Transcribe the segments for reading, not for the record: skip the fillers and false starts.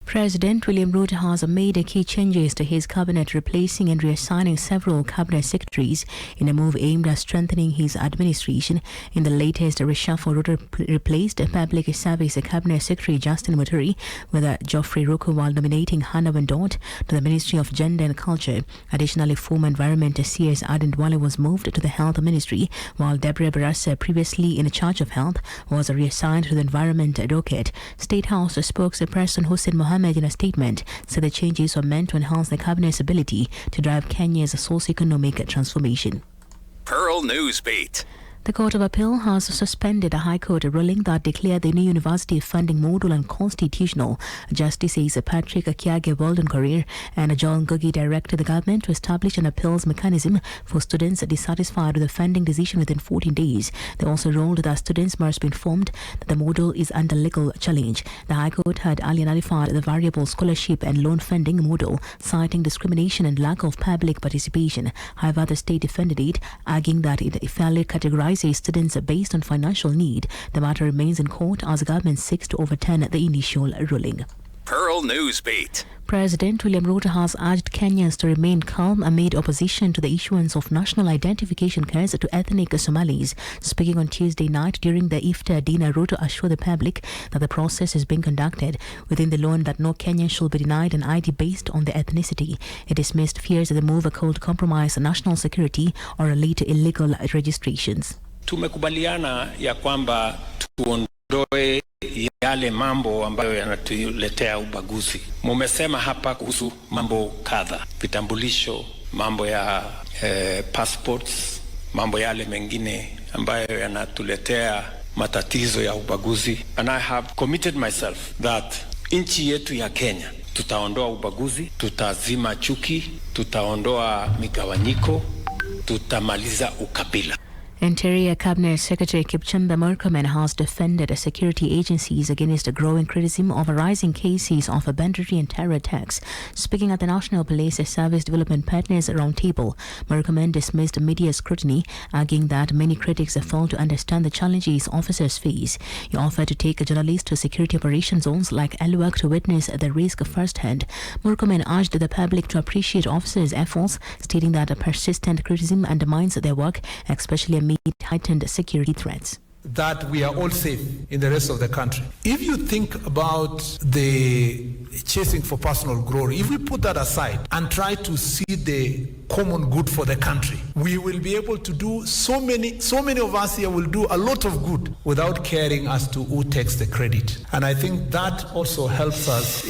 President William Ruto has made key changes to his cabinet, replacing and reassigning several cabinet secretaries in a move aimed at strengthening his administration. In the latest reshuffle, Ruto replaced Public Service Cabinet Secretary Justin Muturi with Geoffrey Ruku while nominating Hannah Wendot to the Ministry of Gender and Culture. Additionally, former Environment CS Aden Dwale was moved to the Health Ministry, while Deborah Barasa, previously in charge of Health, was reassigned to the Environment docket. State House spokesperson Hussein Mohammed in a statement said the changes are meant to enhance the cabinet's ability to drive Kenya's socio-economic transformation. Pearl Newsbeat. The Court of Appeal has suspended a High Court ruling that declared the new university funding model unconstitutional. Justices Patrick Akiage Walden Career and John Gugi directed the government to establish an appeals mechanism for students dissatisfied with the funding decision within 14 days. They also ruled that students must be informed that the model is under legal challenge. The High Court had earlier nullified the variable scholarship and loan funding model, citing discrimination and lack of public participation. However, the state defended it, arguing that it fairly categorized students based on financial need. The matter remains in court as the government seeks to overturn the initial ruling. Pearl Newsbeat. President William Ruto has urged Kenyans to remain calm amid opposition to the issuance of national identification cards to ethnic Somalis. Speaking on Tuesday night during the iftar dinner, Ruto assured the public that the process is being conducted within the law and that no Kenyan should be denied an ID based on their ethnicity. He dismissed fears that the move could compromise national security or lead to illegal registrations. Tumekubaliana ya kwamba tuondoe yale mambo ambayo yanatuletea ubaguzi. Mumesema hapa kuhusu mambo kadha, vitambulisho, mambo ya passports, mambo yale mengine ambayo yanatuletea matatizo ya ubaguzi. And I have committed myself that nchi yetu ya Kenya tutaondoa ubaguzi, tutazima chuki, tutaondoa migawanyiko, tutamaliza ukabila. Interior Cabinet Secretary Kipchumba Murkomen has defended security agencies against a growing criticism of rising cases of banditry and terror attacks. Speaking at the National Police Service Development Partners Roundtable, Murkomen dismissed media scrutiny, arguing that many critics fail to understand the challenges officers face. He offered to take journalists to security operation zones like Elwak to witness the risk firsthand. Murkomen urged the public to appreciate officers' efforts, stating that persistent criticism undermines their work, especially amid heightened security threats. That we are all safe in the rest of the country. If you think about the chasing for personal glory, if we put that aside and try to see the common good for the country, we will be able to do so many of us here will do a lot of good without caring as to who takes the credit. And I think that also helps us.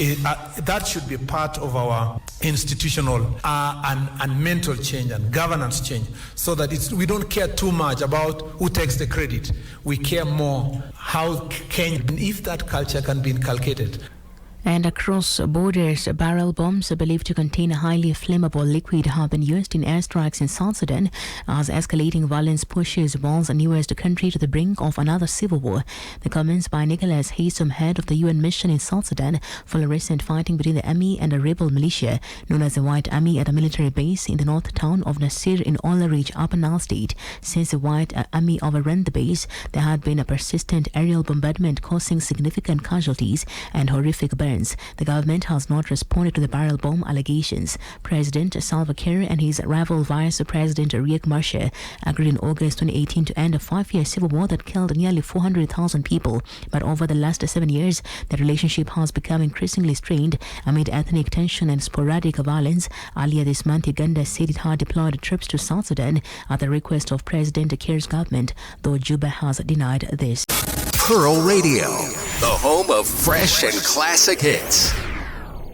That should be part of our institutional and mental change and governance change, so that we don't care too much about who takes the credit. We care more how if that culture can be inculcated. And across borders, barrel bombs believed to contain a highly flammable liquid have been used in airstrikes in South Sudan as escalating violence pushes Wal's newest country to the brink of another civil war. The comments by Nicholas Haysom, head of the UN mission in South Sudan, follow recent fighting between the army and a rebel militia known as the White Army at a military base in the north town of Nasir in Ola Ridge, Upper Nile State. Since the White Army overran the base, there had been a persistent aerial bombardment causing significant casualties and horrific burns. The government has not responded to the barrel bomb allegations. President Salva Kiir and his rival Vice President Riek Machar agreed in August 2018 to end a 5-year civil war that killed nearly 400,000 people. But over the last 7 years, the relationship has become increasingly strained amid ethnic tension and sporadic violence. Earlier this month, Uganda said it had deployed troops to South Sudan at the request of President Kiir's government, though Juba has denied this. Pearl Radio, the home of fresh and classic hits.